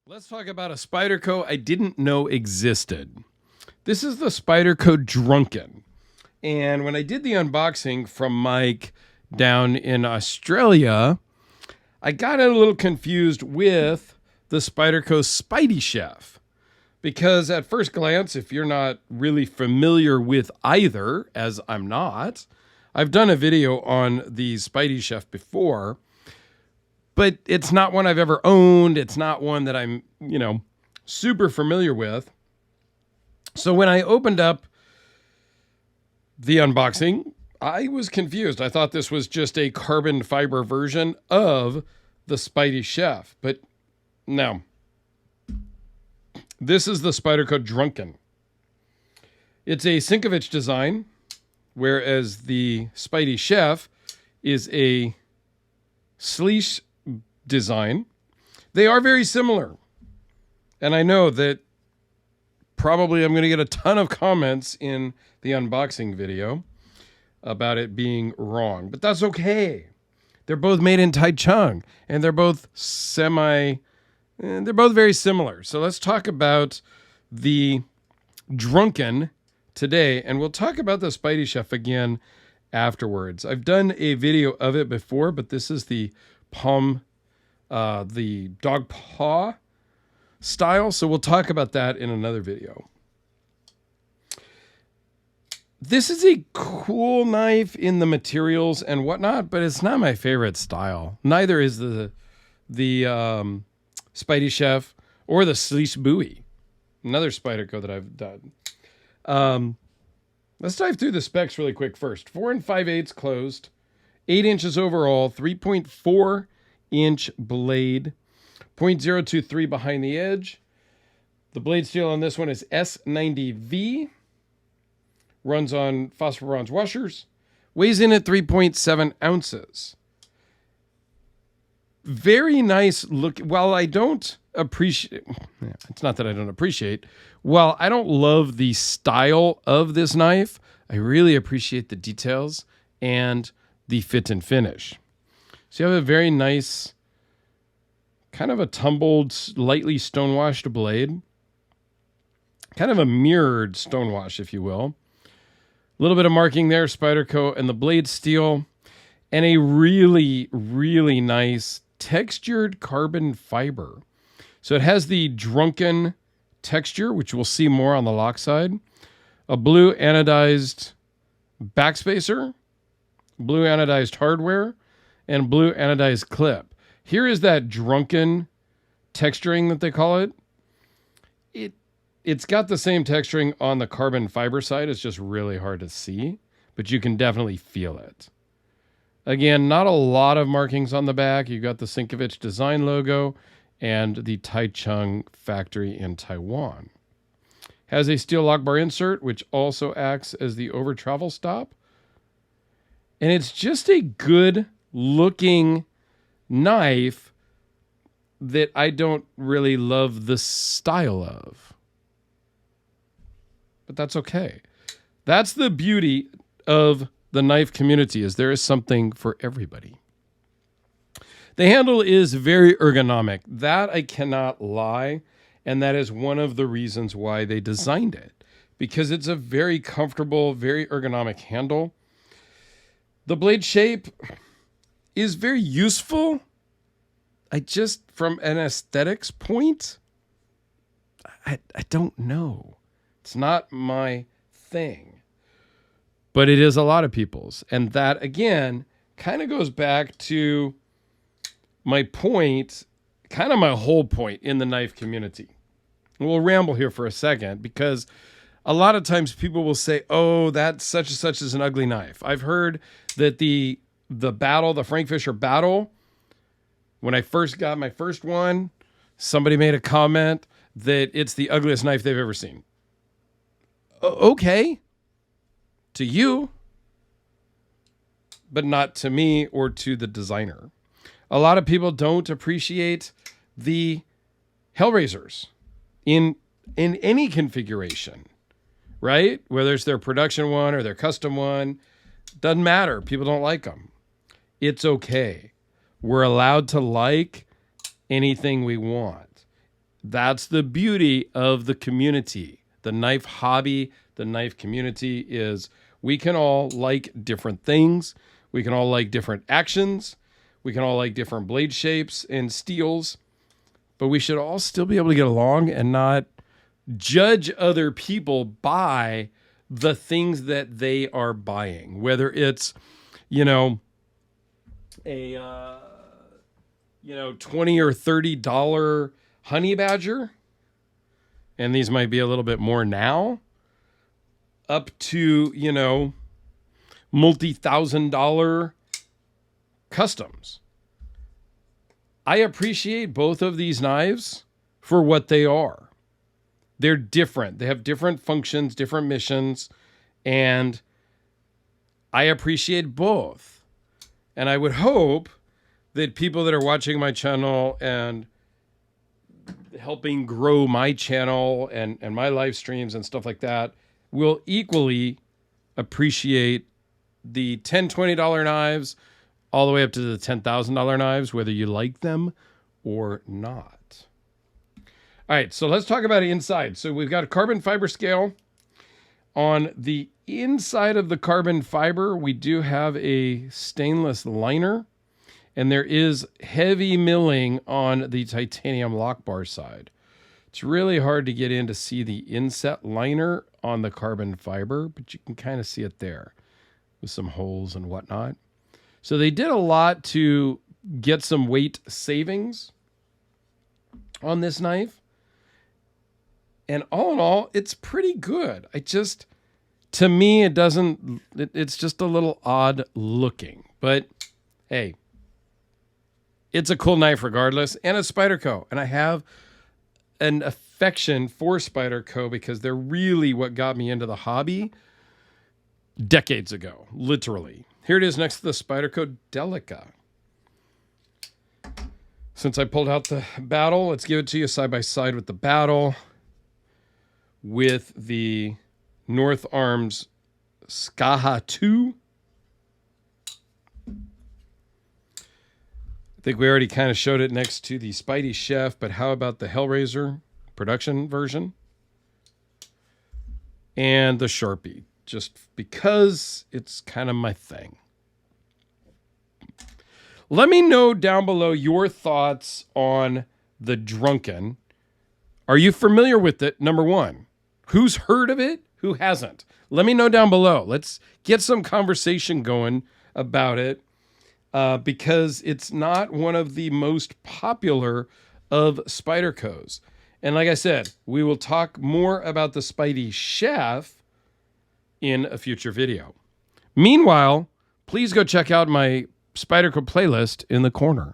Let's talk about a Spyderco I didn't know existed. This is the Spyderco Drunken. And when I did the unboxing from Mike down in Australia, I got a little confused with the Spyderco Spidey Chef. Because at first glance, if you're not really familiar with either, as I'm not, I've done a video on the Spidey Chef before, but it's not one I've ever owned. It's not one that I'm, super familiar with. So when I opened up the unboxing, I was confused. I thought this was just a carbon fiber version of the Spidey Chef, but no. This is the Spyderco Drunken. It's a Sinkevich design, whereas the Spidey Chef is a Sleesh design. They are very similar. And I know that probably I'm going to get a ton of comments in the unboxing video about it being wrong, but that's okay. They're both made in Taichung, and they're both they're both very similar. So let's talk about the Drunken today, and we'll talk about the Spidey Chef again afterwards. I've done a video of it before, but this is the the dog paw style, so we'll talk about that in another video. This is a cool knife in the materials and whatnot, but it's not my favorite style. Neither is the Spidey Chef or the Sleesh Bowie, another Spyderco that I've done. Let's dive through the specs really quick first. 4 5/8 closed, 8 inches overall, 3.4-inch blade, 0.023 behind the edge. The blade steel on this one is S90V. Runs on phosphor bronze washers. Weighs in at 3.7 ounces. Very nice look. While I don't appreciate, it's not that I don't appreciate, while I don't love the style of this knife, I really appreciate the details and the fit and finish. So you have a very nice, kind of a tumbled, lightly stonewashed blade. Kind of a mirrored stonewash, if you will. A little bit of marking there, Spyderco, and the blade steel, and a really, really nice textured carbon fiber. So it has the Drunken texture, which we'll see more on the lock side, a blue anodized backspacer, blue anodized hardware, and blue anodized clip. Here is that Drunken texturing that they call it. It's got the same texturing on the carbon fiber side. It's just really hard to see, but you can definitely feel it. Again, not a lot of markings on the back. You've got the Sinkevich design logo and the Taichung factory in Taiwan. Has a steel lock bar insert, which also acts as the over travel stop. And it's just a good looking knife that I don't really love the style of. But that's okay. That's the beauty of the knife community, is there is something for everybody. The handle is very ergonomic. That I cannot lie. And that is one of the reasons why they designed it, because it's a very comfortable, very ergonomic handle. The blade shape is very useful. From an aesthetics point, I don't know. It's not my thing, but it is a lot of people's. And that, again, kind of goes back to my point, kind of my whole point in the knife community. We'll ramble here for a second, because a lot of times people will say, oh, that such and such is an ugly knife. I've heard that the Frank Fisher Battle, when I first got my first one, somebody made a comment that it's the ugliest knife they've ever seen. Okay, to you, but not to me or to the designer. A lot of people don't appreciate the Hellraisers in any configuration, right? Whether it's their production one or their custom one, doesn't matter. People don't like them. It's okay. We're allowed to like anything we want. That's the beauty of the community. The knife hobby, the knife community is we can all like different things. We can all like different actions. We can all like different blade shapes and steels. But we should all still be able to get along and not judge other people by the things that they are buying. Whether it's, a $20 or $30 honey badger, and these might be a little bit more now, up to, multi-$1,000 customs. I appreciate both of these knives for what they are. They're different. They have different functions, different missions, and I appreciate both. And I would hope that people that are watching my channel and helping grow my channel and my live streams and stuff like that will equally appreciate the $10, $20 knives all the way up to the $10,000 knives, whether you like them or not. All right, so let's talk about inside. So we've got a carbon fiber scale. On the inside of the carbon fiber, we do have a stainless liner, and there is heavy milling on the titanium lock bar side. It's really hard to get in to see the inset liner on the carbon fiber, but you can kind of see it there with some holes and whatnot. So they did a lot to get some weight savings on this knife. And all in all, it's pretty good. To me, it's just a little odd looking. But hey, it's a cool knife regardless. And it's Spyderco. And I have an affection for Spyderco because they're really what got me into the hobby decades ago, literally. Here it is next to the Spyderco Delica. Since I pulled out the battle, let's give it to you side by side with the battle with the North Arms Skaha 2. I think we already kind of showed it next to the Spidey Chef, but how about the Hellraiser production version? And the Sharpie, just because it's kind of my thing. Let me know down below your thoughts on the Drunken. Are you familiar with it? Number one, who's heard of it? Who hasn't? Let me know down below. Let's get some conversation going about it because it's not one of the most popular of Spyderco's. And like I said, we will talk more about the Spidey Chef in a future video. Meanwhile, please go check out my Spyderco playlist in the corner.